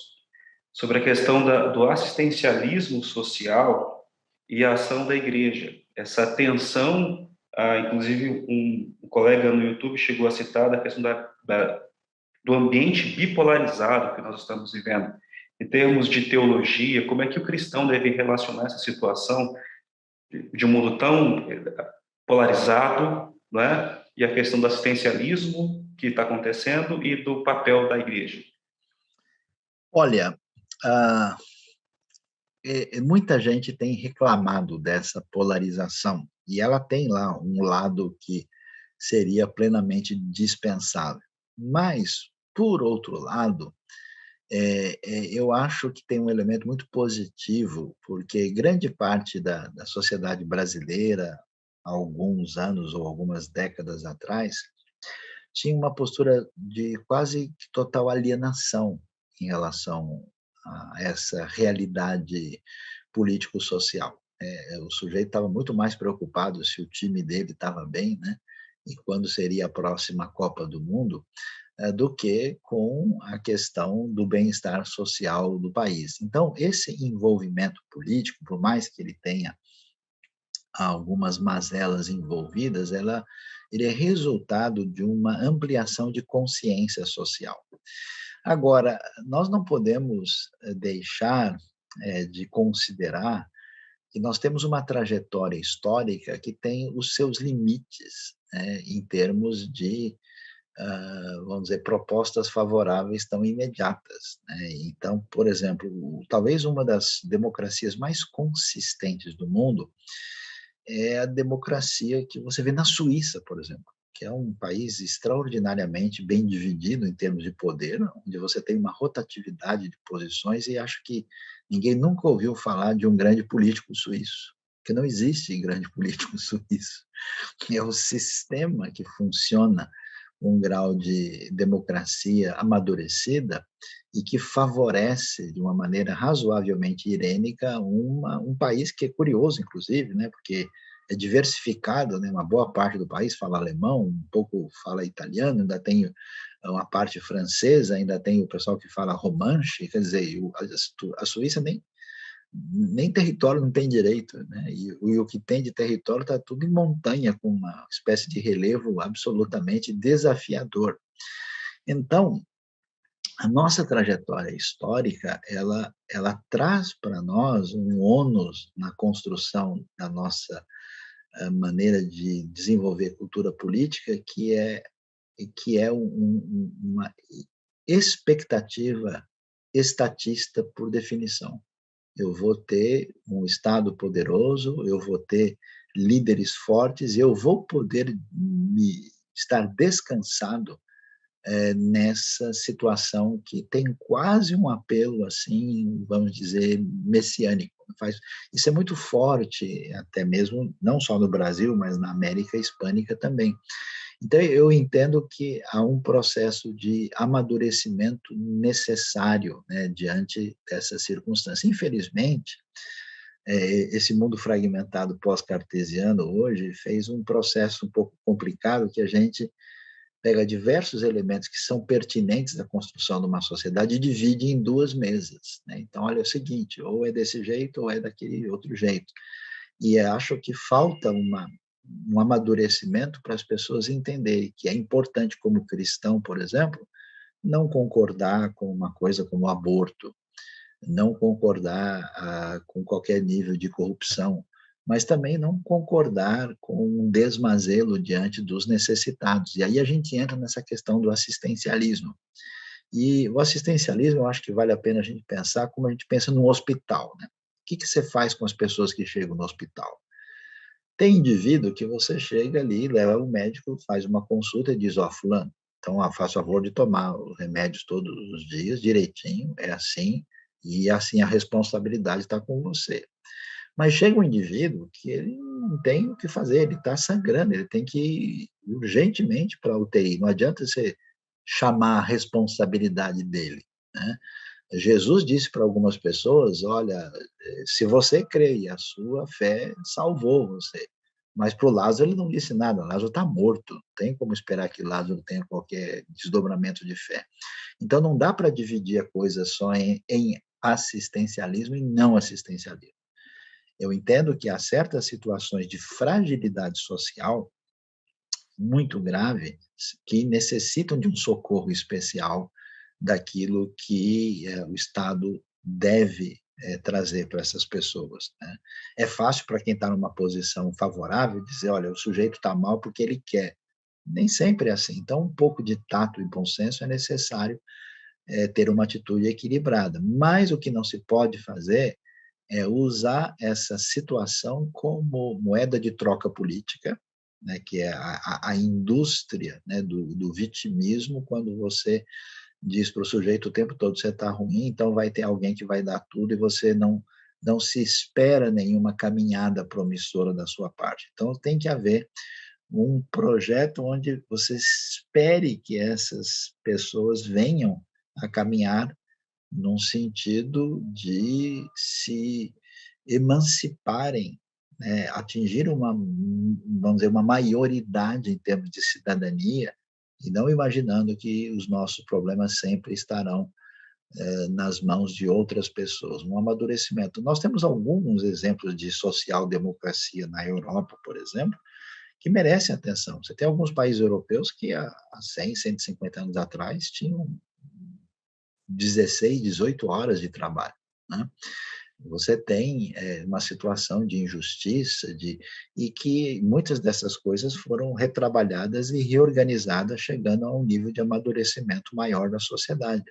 sobre a questão do assistencialismo social e a ação da igreja. Essa tensão, inclusive um colega no YouTube chegou a citar a questão do ambiente bipolarizado que nós estamos vivendo. Em termos de teologia, como é que o cristão deve relacionar essa situação de um mundo tão polarizado, não é? E a questão do assistencialismo que está acontecendo e do papel da igreja? Olha, muita gente tem reclamado dessa polarização, e ela tem lá um lado que seria plenamente dispensável. Mas, por outro lado, eu acho que tem um elemento muito positivo, porque grande parte da sociedade brasileira, há alguns anos ou algumas décadas atrás, tinha uma postura de quase total alienação em relação a essa realidade político-social. O sujeito estava muito mais preocupado se o time dele estava bem, né? E quando seria a próxima Copa do Mundo, do que com a questão do bem-estar social do país. Então, esse envolvimento político, por mais que ele tenha algumas mazelas envolvidas, ele é resultado de uma ampliação de consciência social. Agora, nós não podemos deixar de considerar que nós temos uma trajetória histórica que tem os seus limites, né, em termos de vamos dizer, propostas favoráveis tão imediatas, né? Então, por exemplo, talvez uma das democracias mais consistentes do mundo é a democracia que você vê na Suíça, por exemplo, que é um país extraordinariamente bem dividido em termos de poder, onde você tem uma rotatividade de posições, e acho que ninguém nunca ouviu falar de um grande político suíço, porque não existe grande político suíço. É o sistema que funciona um grau de democracia amadurecida e que favorece, de uma maneira razoavelmente irênica, um país que é curioso, inclusive, né, porque é diversificado, né, uma boa parte do país fala alemão, um pouco fala italiano, ainda tem uma parte francesa, ainda tem o pessoal que fala romanche, quer dizer, a Suíça nem território não tem direito, né? E o que tem de território está tudo em montanha, com uma espécie de relevo absolutamente desafiador. Então, a nossa trajetória histórica, ela traz para nós um ônus na construção da nossa maneira de desenvolver cultura política, que é uma expectativa estatista por definição. Eu vou ter um Estado poderoso, eu vou ter líderes fortes, eu vou poder estar descansado nessa situação que tem quase um apelo, assim, vamos dizer, messiânico. Isso é muito forte, até mesmo, não só no Brasil, mas na América Hispânica também. Então, eu entendo que há um processo de amadurecimento necessário, né, diante dessa circunstância. Infelizmente, esse mundo fragmentado pós-cartesiano hoje fez um processo um pouco complicado, que a gente pega diversos elementos que são pertinentes à construção de uma sociedade e divide em duas mesas, né? Então, olha, é o seguinte, ou é desse jeito ou é daquele outro jeito. E acho que falta um amadurecimento para as pessoas entenderem que é importante, como cristão, por exemplo, não concordar com uma coisa como o aborto, não concordar com qualquer nível de corrupção, mas também não concordar com um desmazelo diante dos necessitados. E aí a gente entra nessa questão do assistencialismo. E o assistencialismo, eu acho que vale a pena a gente pensar como a gente pensa num hospital, né? O que você faz com as pessoas que chegam no hospital? Tem indivíduo que você chega ali, leva o médico, faz uma consulta e diz, ó, fulano, então faça favor de tomar os remédios todos os dias, direitinho, é assim, e assim a responsabilidade está com você. Mas chega um indivíduo que ele não tem o que fazer, ele está sangrando, ele tem que ir urgentemente para a UTI. Não adianta você chamar a responsabilidade dele, né? Jesus disse para algumas pessoas, olha, se você crê e a sua fé salvou você. Mas para o Lázaro ele não disse nada, Lázaro está morto, não tem como esperar que Lázaro tenha qualquer desdobramento de fé. Então não dá para dividir a coisa só em assistencialismo e não assistencialismo. Eu entendo que há certas situações de fragilidade social muito grave que necessitam de um socorro especial daquilo que o Estado deve trazer para essas pessoas, né? É fácil para quem está numa posição favorável dizer, olha, o sujeito está mal porque ele quer. Nem sempre é assim. Então, um pouco de tato e bom senso é necessário ter uma atitude equilibrada. Mas o que não se pode fazer é usar essa situação como moeda de troca política, né, que é a indústria, né, do vitimismo, quando você diz para o sujeito o tempo todo, você está ruim, então vai ter alguém que vai dar tudo e você não se espera nenhuma caminhada promissora da sua parte. Então, tem que haver um projeto onde você espere que essas pessoas venham a caminhar num sentido de se emanciparem, né, atingir vamos dizer, uma maioridade em termos de cidadania, e não imaginando que os nossos problemas sempre estarão nas mãos de outras pessoas, um amadurecimento. Nós temos alguns exemplos de social-democracia na Europa, por exemplo, que merecem atenção. Você tem alguns países europeus que há 100, 150 anos atrás tinham 16, 18 horas de trabalho, né? Você tem uma situação de injustiça e que muitas dessas coisas foram retrabalhadas e reorganizadas, chegando a um nível de amadurecimento maior da sociedade.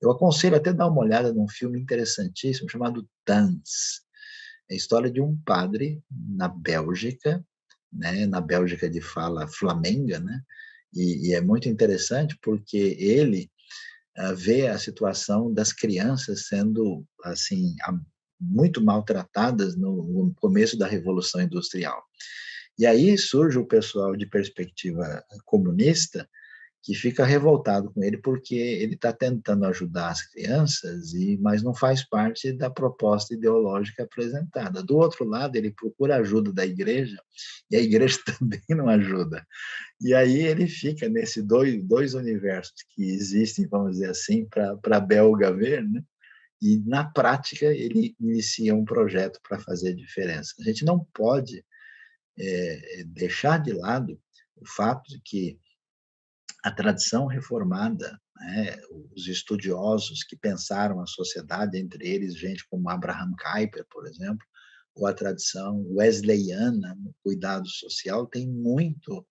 Eu aconselho até dar uma olhada num filme interessantíssimo chamado Tanz. É a história de um padre na Bélgica, né, na Bélgica de fala flamenga, né, e é muito interessante porque ele vê a situação das crianças sendo assim muito maltratadas no começo da Revolução Industrial. E aí surge o pessoal de perspectiva comunista que fica revoltado com ele porque ele está tentando ajudar as crianças, mas não faz parte da proposta ideológica apresentada. Do outro lado, ele procura ajuda da igreja e a igreja também não ajuda. E aí ele fica nesses dois universos que existem, vamos dizer assim, para belga ver, né? E, na prática, ele inicia um projeto para fazer diferença. A gente não pode deixar de lado o fato de que a tradição reformada, né, os estudiosos que pensaram a sociedade, entre eles gente como Abraham Kuyper, por exemplo, ou a tradição wesleyana no cuidado social, tem muito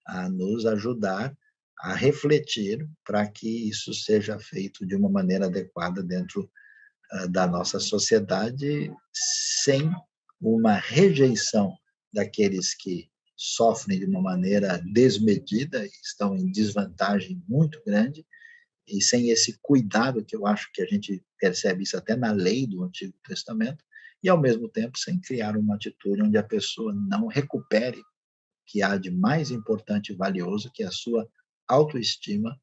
a nos ajudar a refletir para que isso seja feito de uma maneira adequada dentro da nossa sociedade, sem uma rejeição daqueles que sofrem de uma maneira desmedida, estão em desvantagem muito grande, e sem esse cuidado, que eu acho que a gente percebe isso até na lei do Antigo Testamento, e ao mesmo tempo sem criar uma atitude onde a pessoa não recupere o que há de mais importante e valioso, que é a sua autoestima,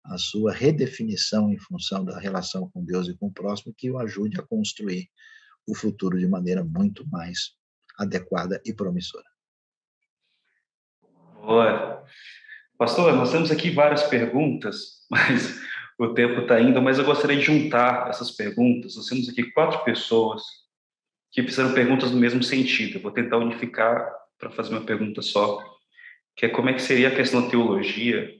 a sua redefinição em função da relação com Deus e com o próximo, que o ajude a construir o futuro de maneira muito mais adequada e promissora. Boa. Pastor, nós temos aqui várias perguntas, mas o tempo está indo, mas eu gostaria de juntar essas perguntas. Nós temos aqui 4 pessoas que fizeram perguntas no mesmo sentido. Eu vou tentar unificar para fazer uma pergunta só, que é como é que seria a questão da teologia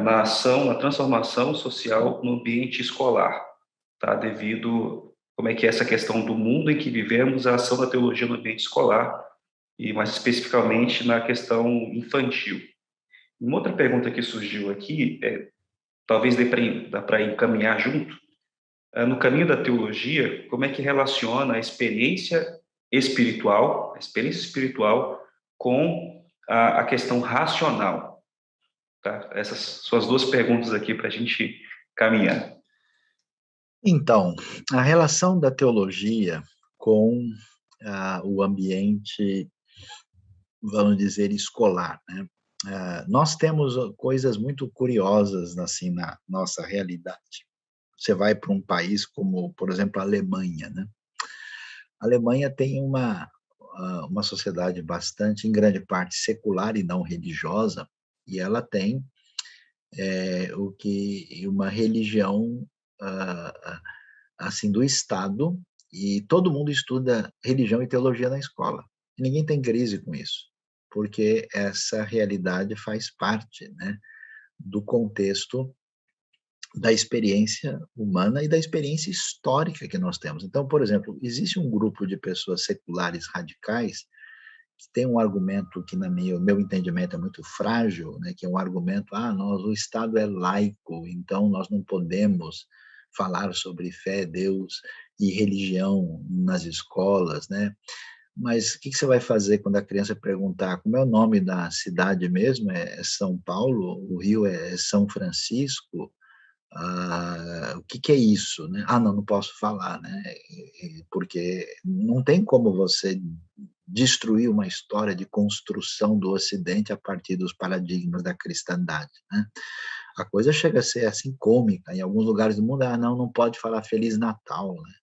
na ação, na transformação social no ambiente escolar, tá? Devido como é que é essa questão do mundo em que vivemos, a ação da teologia no ambiente escolar, e mais especificamente na questão infantil. Uma outra pergunta que surgiu aqui, talvez dê para encaminhar junto, no caminho da teologia, como é que relaciona a experiência espiritual com a questão racional? Tá? Essas são as 2 perguntas aqui para a gente caminhar. Então, a relação da teologia com o ambiente, vamos dizer, escolar, né? Nós temos coisas muito curiosas assim na nossa realidade. Você vai para um país como, por exemplo, a Alemanha, né? A Alemanha tem uma sociedade bastante, em grande parte, secular e não religiosa, e ela tem uma religião assim do Estado, e todo mundo estuda religião e teologia na escola. E ninguém tem crise com isso, porque essa realidade faz parte, né, do contexto da experiência humana e da experiência histórica que nós temos. Então, por exemplo, existe um grupo de pessoas seculares radicais que tem um argumento que, no meu entendimento, é muito frágil, né, que é um argumento, o Estado é laico, então nós não podemos falar sobre fé, Deus e religião nas escolas, né? Mas o que você vai fazer quando a criança perguntar como é o nome da cidade mesmo? É São Paulo? O Rio é São Francisco? O que é isso, né? Não posso falar, né? Porque não tem como você destruir uma história de construção do Ocidente a partir dos paradigmas da cristandade, né? A coisa chega a ser assim cômica em alguns lugares do mundo. Não pode falar Feliz Natal, né?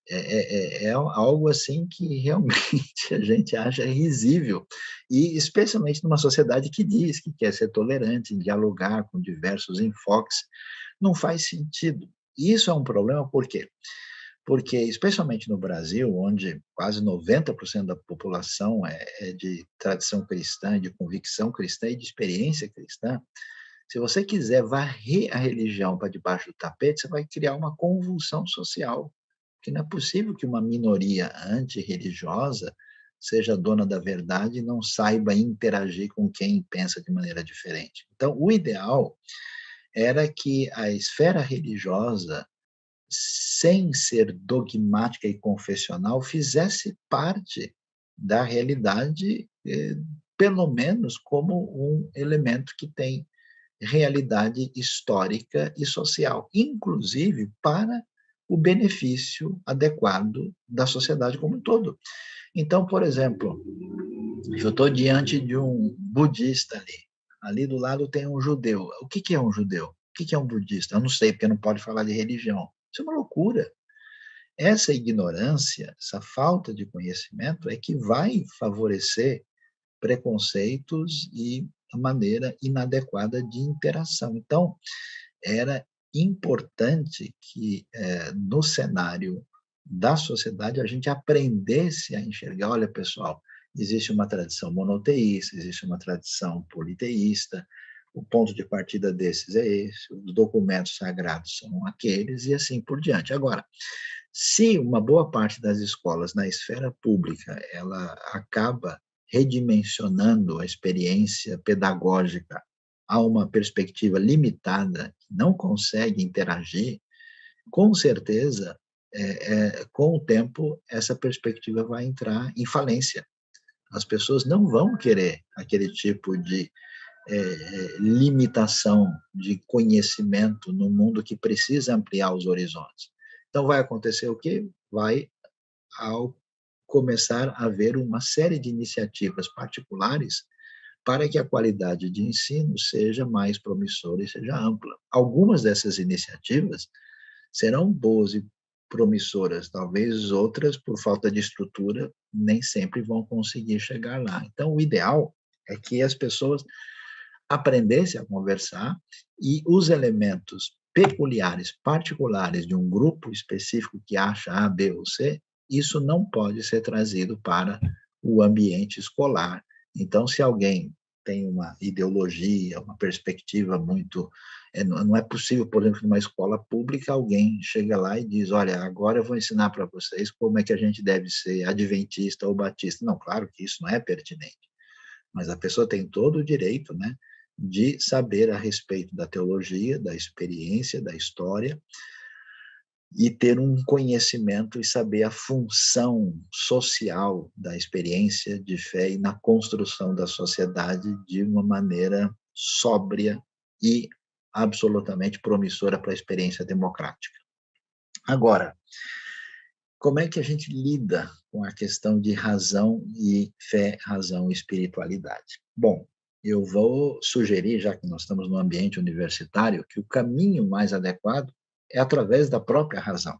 É algo assim que realmente a gente acha risível, e especialmente numa sociedade que diz que quer ser tolerante, dialogar com diversos enfoques, não faz sentido. E isso é um problema, por quê? Porque, especialmente no Brasil, onde quase 90% da população é de tradição cristã, de convicção cristã e de experiência cristã, se você quiser varrer a religião para debaixo do tapete, você vai criar uma convulsão social, que não é possível que uma minoria antirreligiosa seja dona da verdade e não saiba interagir com quem pensa de maneira diferente. Então, o ideal era que a esfera religiosa, sem ser dogmática e confessional, fizesse parte da realidade, pelo menos como um elemento que tem realidade histórica e social, inclusive para o benefício adequado da sociedade como um todo. Então, por exemplo, eu estou diante de um budista ali do lado tem um judeu. O que é um judeu? O que é um budista? Eu não sei, porque não pode falar de religião. Isso é uma loucura. Essa ignorância, essa falta de conhecimento é que vai favorecer preconceitos e a maneira inadequada de interação. Então, era importante que, no cenário da sociedade, a gente aprendesse a enxergar, olha, pessoal, existe uma tradição monoteísta, existe uma tradição politeísta, o ponto de partida desses é esse, os documentos sagrados são aqueles, e assim por diante. Agora, se uma boa parte das escolas na esfera pública, ela acaba redimensionando a experiência pedagógica a uma perspectiva limitada, que não consegue interagir, com certeza, com o tempo, essa perspectiva vai entrar em falência. As pessoas não vão querer aquele tipo de limitação de conhecimento no mundo que precisa ampliar os horizontes. Então, vai acontecer o quê? Vai, ao começar a haver uma série de iniciativas particulares para que a qualidade de ensino seja mais promissora e seja ampla. Algumas dessas iniciativas serão boas e promissoras, talvez outras, por falta de estrutura, nem sempre vão conseguir chegar lá. Então, o ideal é que as pessoas aprendessem a conversar e os elementos peculiares, particulares de um grupo específico que acha A, B ou C, isso não pode ser trazido para o ambiente escolar. Então, se alguém tem uma ideologia, uma perspectiva muito... não é possível, por exemplo, numa escola pública, alguém chega lá e diz, olha, agora eu vou ensinar para vocês como é que a gente deve ser adventista ou batista. Não, claro que isso não é pertinente, mas a pessoa tem todo o direito, né, de saber a respeito da teologia, da experiência, da história, e ter um conhecimento e saber a função social da experiência de fé e na construção da sociedade de uma maneira sóbria e absolutamente promissora para a experiência democrática. Agora, como é que a gente lida com a questão de razão e fé, razão e espiritualidade? Bom, eu vou sugerir, já que nós estamos no ambiente universitário, que o caminho mais adequado é através da própria razão.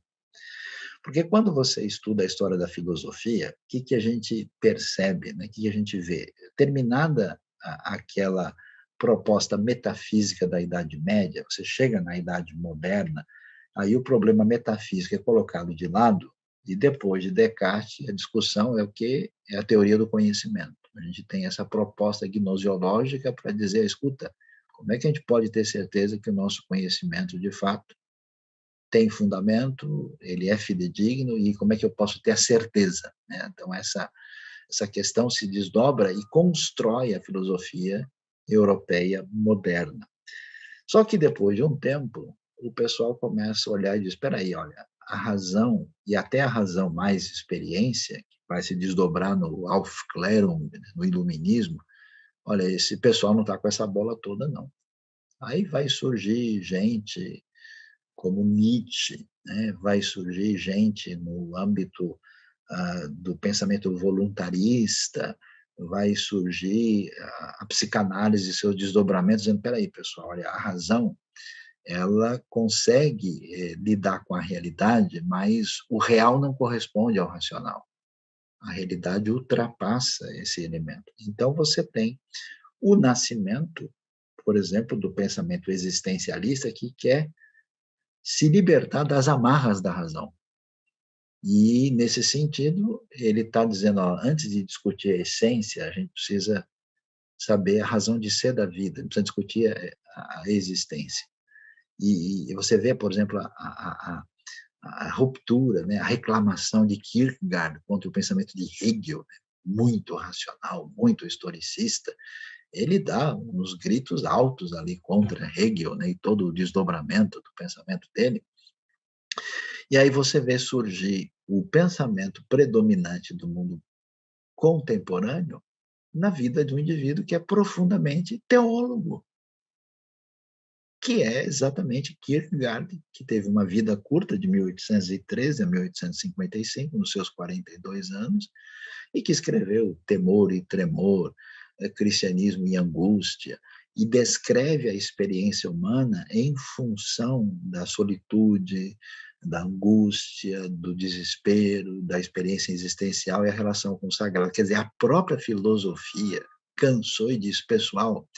Porque quando você estuda a história da filosofia, o que a gente percebe, né? O que a gente vê? Terminada aquela proposta metafísica da Idade Média, você chega na Idade Moderna, aí o problema metafísico é colocado de lado, e depois de Descartes, a discussão é o que é a teoria do conhecimento. A gente tem essa proposta gnoseológica para dizer, escuta, como é que a gente pode ter certeza que o nosso conhecimento, de fato, tem fundamento, ele é fidedigno, e como é que eu posso ter a certeza? Né? Então, essa questão se desdobra e constrói a filosofia europeia moderna. Só que depois de um tempo, o pessoal começa a olhar e diz, espera aí, olha, a razão, e até a razão mais experiência, que vai se desdobrar no Aufklärung, no iluminismo, olha, esse pessoal não está com essa bola toda, não. Aí vai surgir gente como Nietzsche, né? Vai surgir gente no âmbito do pensamento voluntarista, vai surgir a psicanálise e seus desdobramentos, dizendo, peraí, pessoal, olha, a razão, ela consegue lidar com a realidade, mas o real não corresponde ao racional. A realidade ultrapassa esse elemento. Então, você tem o nascimento, por exemplo, do pensamento existencialista, que quer se libertar das amarras da razão. E, nesse sentido, ele está dizendo, ó, antes de discutir a essência, a gente precisa saber a razão de ser da vida, precisa discutir a existência. E você vê, por exemplo, a ruptura, né, a reclamação de Kierkegaard contra o pensamento de Hegel, né, muito racional, muito historicista. Ele dá uns gritos altos ali contra Hegel, né, e todo o desdobramento do pensamento dele. E aí você vê surgir o pensamento predominante do mundo contemporâneo na vida de um indivíduo que é profundamente teólogo, que é exatamente Kierkegaard, que teve uma vida curta de 1813 a 1855, nos seus 42 anos, e que escreveu Temor e Tremor, Cristianismo e Angústia, e descreve a experiência humana em função da solitude, da angústia, do desespero, da experiência existencial e a relação com o sagrado. Quer dizer, a própria filosofia cansou e disse, pessoal,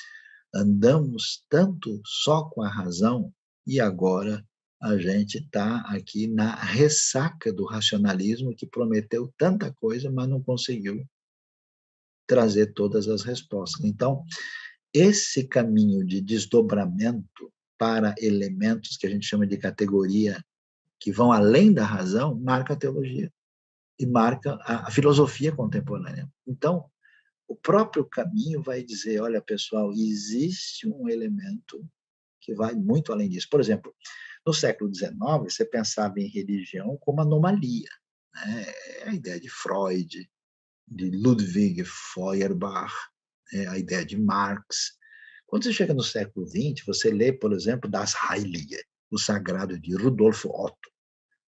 andamos tanto só com a razão e agora a gente está aqui na ressaca do racionalismo que prometeu tanta coisa, mas não conseguiu trazer todas as respostas. Então, esse caminho de desdobramento para elementos que a gente chama de categoria, que vão além da razão, marca a teologia e marca a filosofia contemporânea. Então, o próprio caminho vai dizer, olha, pessoal, existe um elemento que vai muito além disso. Por exemplo, no século XIX, você pensava em religião como anomalia, né? A ideia de Freud, de Ludwig Feuerbach, a ideia de Marx. Quando você chega no século XX, você lê, por exemplo, Das Heilige, o Sagrado de Rudolf Otto.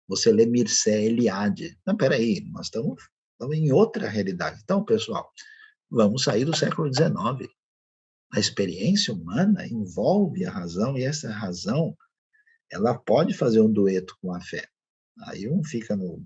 Você lê Mircea Eliade. Não, peraí, nós estamos em outra realidade. Então, pessoal, vamos sair do século XIX. A experiência humana envolve a razão, e essa razão ela pode fazer um dueto com a fé. Aí um fica no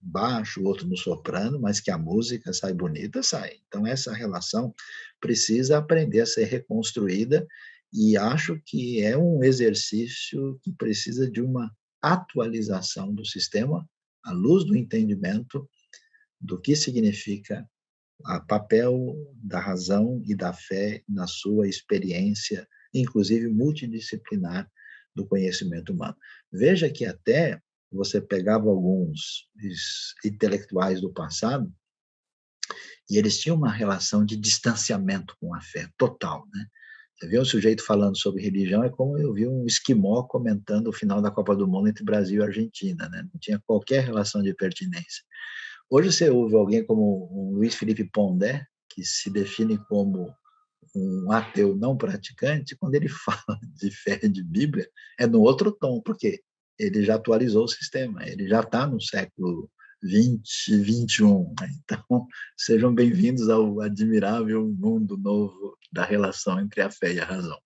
baixo, o outro no soprano, mas que a música sai bonita, sai. Então, essa relação precisa aprender a ser reconstruída, e acho que é um exercício que precisa de uma atualização do sistema à luz do entendimento do que significa o papel da razão e da fé na sua experiência, inclusive multidisciplinar, do conhecimento humano. Veja que até você pegava alguns intelectuais do passado e eles tinham uma relação de distanciamento com a fé total, né? Você vê um sujeito falando sobre religião, é como eu vi um esquimó comentando o final da Copa do Mundo entre Brasil e Argentina, né? Não tinha qualquer relação de pertinência. Hoje você ouve alguém como o Luiz Felipe Pondé, que se define como um ateu não praticante, quando ele fala de fé de Bíblia, é no outro tom, porque ele já atualizou o sistema, ele já está no século 20, 21. Né? Então, sejam bem-vindos ao admirável mundo novo da relação entre a fé e a razão.